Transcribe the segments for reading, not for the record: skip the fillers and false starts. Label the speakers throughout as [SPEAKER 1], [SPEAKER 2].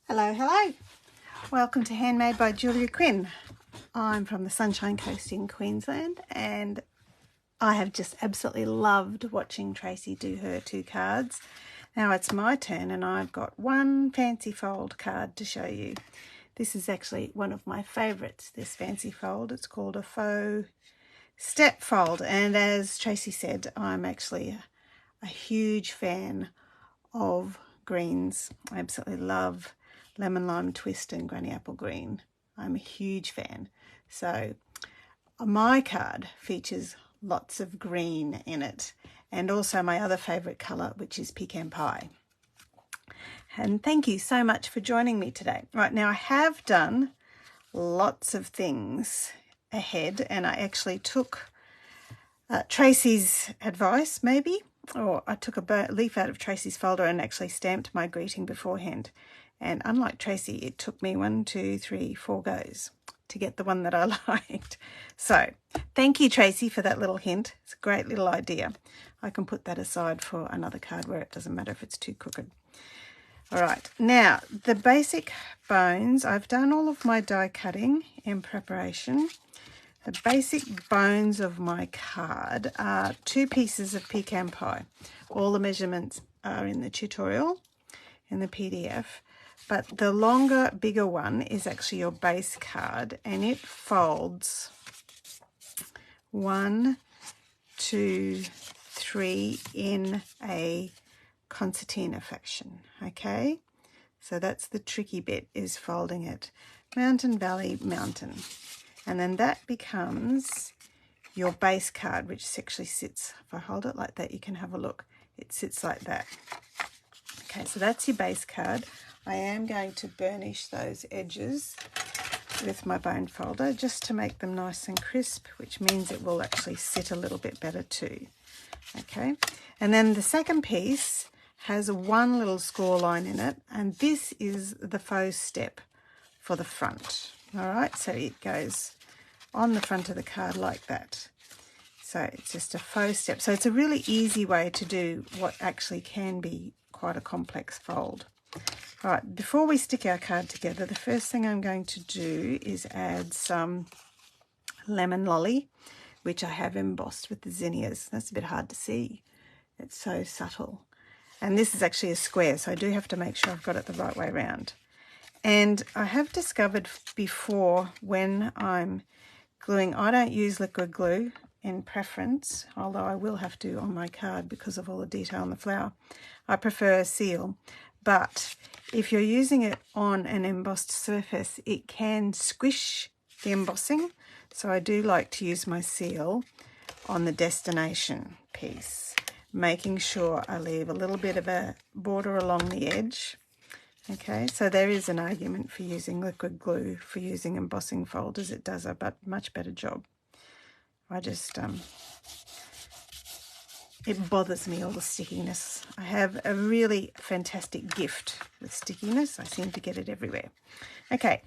[SPEAKER 1] Hello, hello. Welcome to Handmade by Julia Quinn. I'm from the Sunshine Coast in Queensland and I have just absolutely loved watching Tracy do her two cards. Now it's my turn and I've got one fancy fold card to show you. This is actually one of my favourites, this fancy fold. It's called a Faux Step fold, and as Tracy said, I'm actually a huge fan of greens. I absolutely love lemon lime twist and granny apple green. I'm a huge fan. So my card features lots of green in it, and also my other favourite colour, which is pecan pie. And thank you so much for joining me today. Right, now I have done lots of things ahead, and I actually took Tracy's advice maybe, or I took a leaf out of Tracy's folder and actually stamped my greeting beforehand. And unlike Tracy, it took me 1, 2, 3, 4 goes to get the one that I liked. So thank you, Tracy, for that little hint. It's a great little idea. I can put that aside for another card where it doesn't matter if it's too crooked. All right, now the basic bones, I've done all of my die cutting in preparation. The basic bones of my card are 2 pieces of pecan pie. All the measurements are in the tutorial, in the PDF. But the longer, bigger one is actually your base card, and it folds 1, 2, 3 in a concertina fashion, okay? So that's the tricky bit, is folding it mountain, valley, mountain. And then that becomes your base card, which actually sits, if I hold it like that, you can have a look. It sits like that. Okay, so that's your base card. I am going to burnish those edges with my bone folder just to make them nice and crisp, which means it will actually sit a little bit better too. Okay, and then the second piece has one little score line in it, and this is the faux step for the front. All right, so it goes on the front of the card like that. So it's just a faux step. So it's a really easy way to do what actually can be quite a complex fold. All right, before we stick our card together, the first thing I'm going to do is add some lemon lolly, which I have embossed with the zinnias. That's a bit hard to see. It's so subtle. And this is actually a square, so I do have to make sure I've got it the right way around. And I have discovered before, when I'm gluing, I don't use liquid glue in preference, although I will have to on my card because of all the detail on the flower. I prefer a seal, but if you're using it on an embossed surface, it can squish the embossing. So I do like to use my seal on the destination piece, making sure I leave a little bit of a border along the edge. Okay, so there is an argument for using liquid glue for using embossing folders. It does a much better job. I just, it bothers me, all the stickiness. I have a really fantastic gift with stickiness. I seem to get it everywhere. Okay,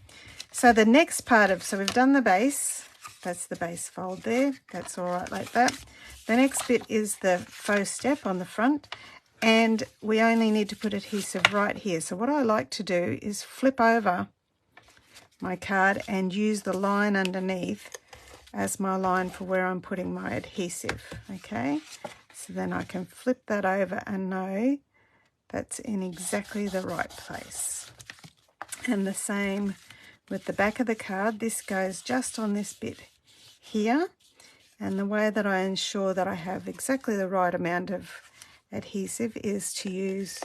[SPEAKER 1] so the next part of, so we've done the base. That's the base fold there. That's all right like that. The next bit is the faux step on the front. And we only need to put adhesive right here. So what I like to do is flip over my card and use the line underneath as my line for where I'm putting my adhesive, okay? So then I can flip that over and know that's in exactly the right place. And the same with the back of the card. This goes just on this bit here. And the way that I ensure that I have exactly the right amount of adhesive is to use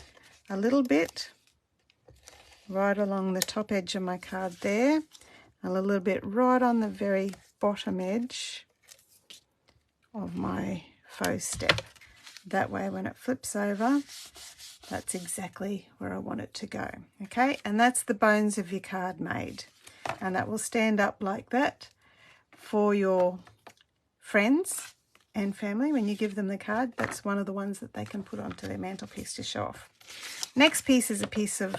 [SPEAKER 1] a little bit right along the top edge of my card there, and a little bit right on the very bottom edge of my faux step. That way when it flips over, that's exactly where I want it to go. Okay, and that's the bones of your card made, and that will stand up like that for your friends and family. When you give them the card, that's one of the ones that they can put onto their mantelpiece to show off. Next piece is a piece of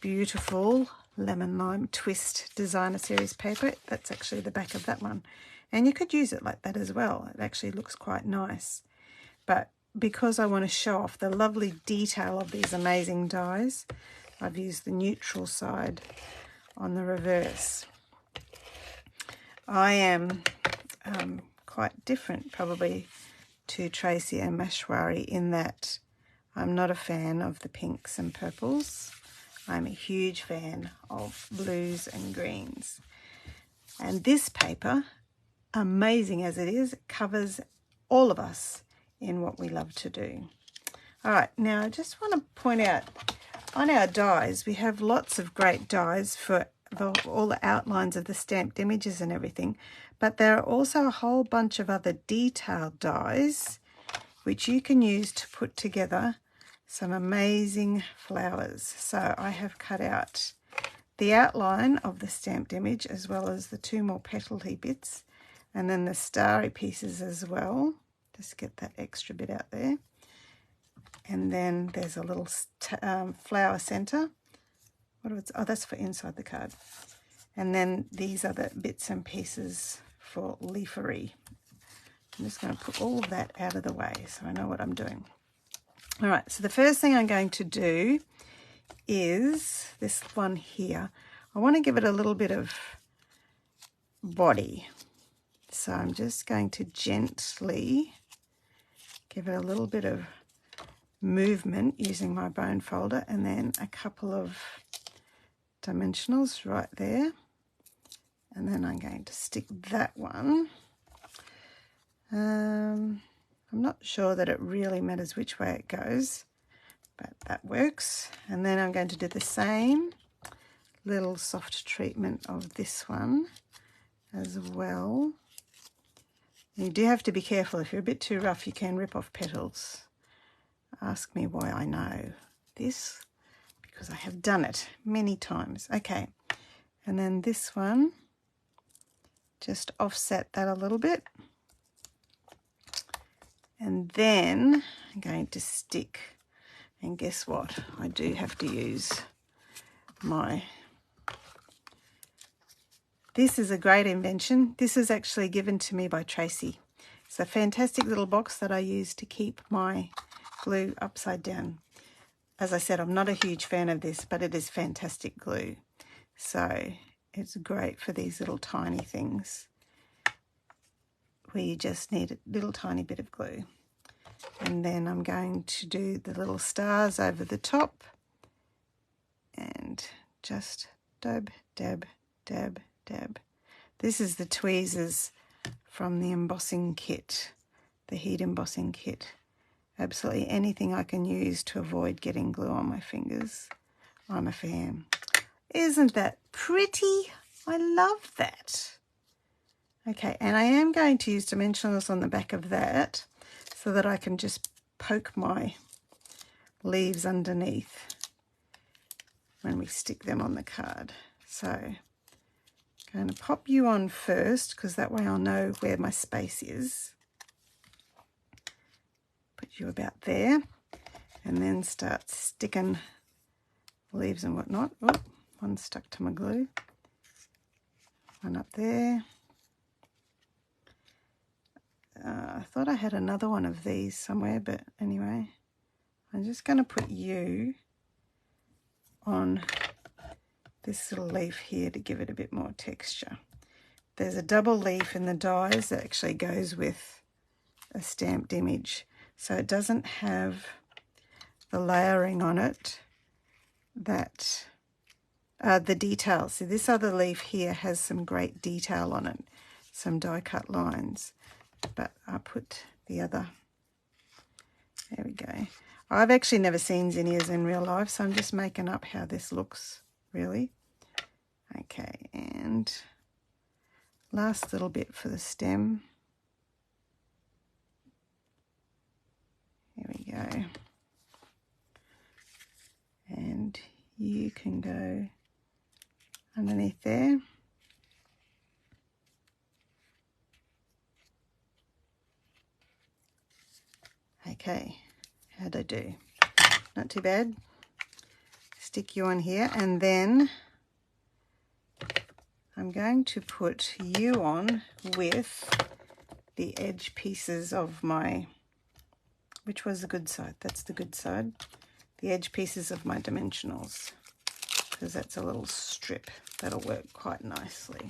[SPEAKER 1] beautiful lemon lime twist designer series paper. That's actually the back of that one, and you could use it like that as well. It actually looks quite nice, but because I want to show off the lovely detail of these amazing dies, I've used the neutral side on the reverse. I am quite different probably to Tracy and Mashwari in that I'm not a fan of the pinks and purples. I'm a huge fan of blues and greens. And this paper, amazing as it is, covers all of us in what we love to do. All right, now I just want to point out, on our dies, we have lots of great dies for all the outlines of the stamped images and everything, but there are also a whole bunch of other detailed dies which you can use to put together some amazing flowers. So I have cut out the outline of the stamped image as well as the two more petal-y bits, and then the starry pieces as well. Just get that extra bit out there. And then there's a little flower center. Oh, that's for inside the card. And then these are the bits and pieces for leafery. I'm just going to put all of that out of the way so I know what I'm doing. All right, so the first thing I'm going to do is this one here. I want to give it a little bit of body. So I'm just going to gently give it a little bit of movement using my bone folder, and then a couple of dimensionals right there, and then I'm going to stick that one. I'm not sure that it really matters which way it goes, but that works. And then I'm going to do the same little soft treatment of this one as well. You do have to be careful. If you're a bit too rough, you can rip off petals. Ask me why I know this, because I have done it many times. Okay, and then this one, just offset that a little bit. And then I'm going to stick, and guess what? I do have to use this is a great invention. This is actually given to me by Tracy. It's a fantastic little box that I use to keep my glue upside down. As I said, I'm not a huge fan of this, but it is fantastic glue. So it's great for these little tiny things where you just need a little tiny bit of glue. And then I'm going to do the little stars over the top and just dab, dab, dab, dab. This is the tweezers from the embossing kit, the heat embossing kit. Absolutely anything I can use to avoid getting glue on my fingers, I'm a fan. Isn't that pretty? I love that. Okay, and I am going to use dimensionals on the back of that so that I can just poke my leaves underneath when we stick them on the card. So I'm going to pop you on first because that way I'll know where my space is. Put you about there and then start sticking leaves and whatnot. Oh, one stuck to my glue. One up there. I thought I had another one of these somewhere, but anyway, I'm just going to put you on this little leaf here to give it a bit more texture. There's a double leaf in the dies that actually goes with a stamped image, so it doesn't have the layering on it that the detail. See, this other leaf here has some great detail on it, some die cut lines, but I put the other, there we go. I've actually never seen zinnias in real life, so I'm just making up how this looks, really. Okay, and last little bit for the stem. Here we go. And you can go underneath there. Okay, how'd I do? Not too bad. Stick you on here, and then I'm going to put you on with the edge pieces of my, which was the good side? That's the good side. The edge pieces of my dimensionals. because that's a little strip that'll work quite nicely.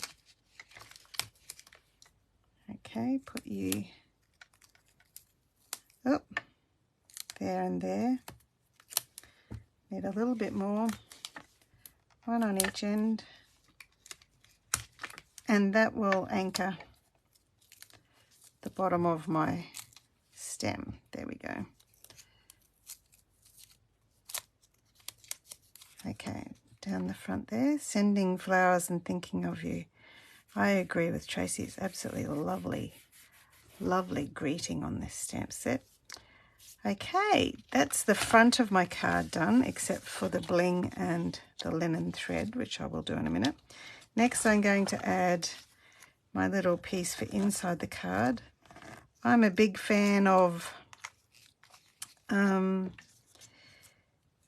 [SPEAKER 1] Okay, put you up there and there. Need a little bit more, one on each end, and that will anchor the bottom of my stem. There we go. Okay, down the front there, sending flowers and thinking of you. I agree with Tracy, it's absolutely lovely, lovely greeting on this stamp set. Okay, that's the front of my card done, except for the bling and the linen thread, which I will do in a minute. Next, I'm going to add my little piece for inside the card. I'm a big fan of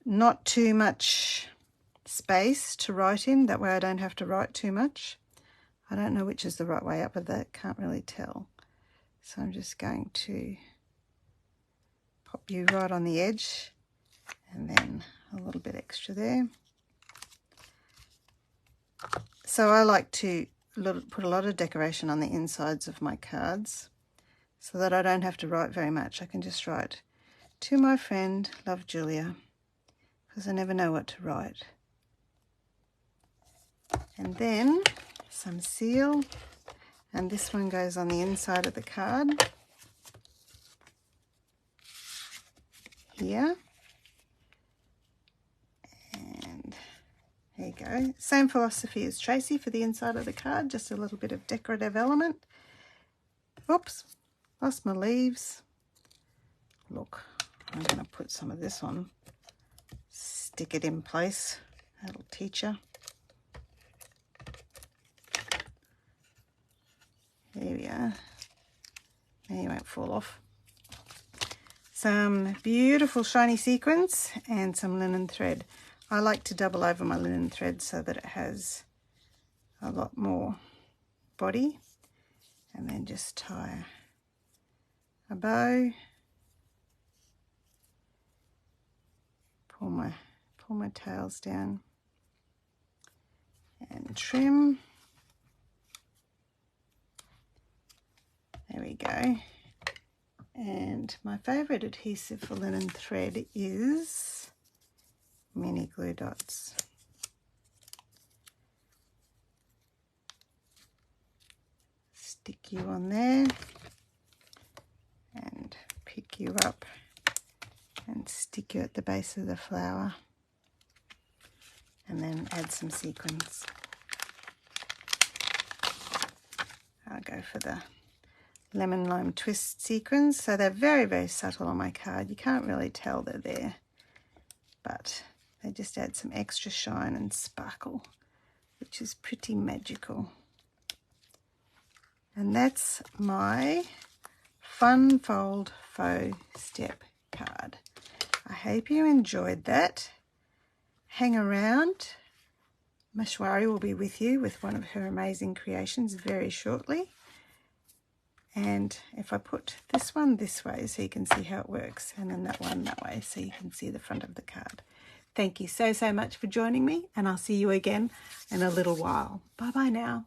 [SPEAKER 1] not too much space to write in, that way I don't have to write too much. I don't know which is the right way up of that, can't really tell. So I'm just going to pop you right on the edge and then a little bit extra there. So I like to put a lot of decoration on the insides of my cards so that I don't have to write very much. I can just write, "To my friend, love Julia," because I never know what to write. And then some seal, and this one goes on the inside of the card here. And there you go. Same philosophy as Tracy for the inside of the card, just a little bit of decorative element. Oops, lost my leaves. Look, I'm going to put some of this on, stick it in place. That'll teach you. There we are. Now you won't fall off. Some beautiful shiny sequins and some linen thread. I like to double over my linen thread so that it has a lot more body. And then just tie a bow. Pull my tails down and trim. There we go. And my favourite adhesive for linen thread is mini glue dots. Stick you on there and pick you up and stick you at the base of the flower, and then add some sequins. I'll go for the lemon lime twist sequins, so they're very, very subtle on my card. You can't really tell they're there, but they just add some extra shine and sparkle, which is pretty magical. And that's my Fun Fold Faux Step card. I hope you enjoyed that. Hang around. Mashwari will be with you with one of her amazing creations very shortly. And if I put this one this way so you can see how it works, and then that one that way so you can see the front of the card. Thank you so much for joining me, and I'll see you again in a little while. Bye-bye now.